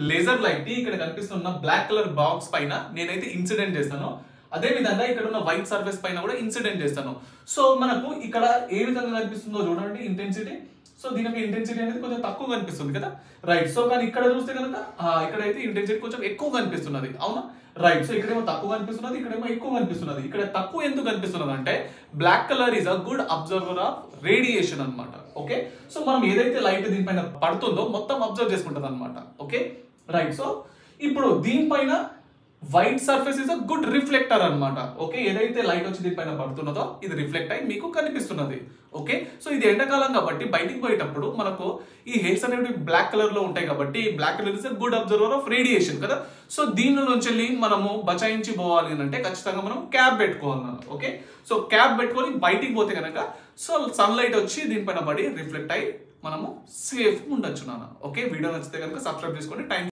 Laser light ని ఇక్కడ కనిపిస్తున్న బ్లాక్ కలర్ బాక్స్ పైన నేనైతే ఇన్సిడెంట్ చేస్తాను. అదే విధంగా ఇక్కడ ఉన్న వైట్ సర్ఫేస్ పైన కూడా ఇన్సిడెంట్ చేస్తాను. సో మనకు ఇక్కడ ఏ విధంగా కనిపిస్తుందో చూడండి ఇంటెన్సిటీ. సో దీనికి ఇంటెన్సిటీ అనేది కొంచెం తక్కువ కనిపిస్తుంది కదా, రైట్. సో కానీ ఇక్కడ చూస్తే కనుక ఇక్కడైతే ఇంటెన్సిటీ కొంచెం ఎక్కువ కనిపిస్తున్నది, అవునా, రైట్. సో ఇక్కడేమో తక్కువ కనిపిస్తున్నది, ఇక్కడేమో ఎక్కువ కనిపిస్తున్నది. ఇక్కడ తక్కువ ఎందుకు కనిపిస్తున్నది అంటే black colour is a good absorber of radiation అనమాట. ఓకే, సో మనం ఏదైతే లైట్ దీనిపైన పడుతుందో మొత్తం అబ్జర్వ్ చేసుకుంటుంది అనమాట. Okay, right. సో ఇప్పుడు దీనిపైన white surface is a good reflector అనమాట. ఓకే, ఏదైతే లైట్ వచ్చి దీనిపైన పడుతున్నదో ఇది రిఫ్లెక్ట్ అయి మీకు కనిపిస్తున్నది. ఓకే, సో ఇది ఎండాకాలం కాబట్టి బయటికి పోయేటప్పుడు మనకు ఈ హెయిర్స్ అనేవి బ్లాక్ కలర్ లో ఉంటాయి కాబట్టి black colour is a good absorber of radiation కదా. సో దీని నుంచి మనము బచాయించి పోవాలి అంటే ఖచ్చితంగా మనం క్యాప్ పెట్టుకోవాలి. ఓకే, సో క్యాప్ పెట్టుకొని బయటికి పోతే కనుక సో సన్లైట్ వచ్చి దీనిపైన పడి రిఫ్లెక్ట్ అయ్యి మనము సేఫ్ ఉండొచ్చు నాన్న. ఓకే, వీడియో నచ్చితే కనుక సబ్స్క్రైబ్ చేసుకోండి. Thank you.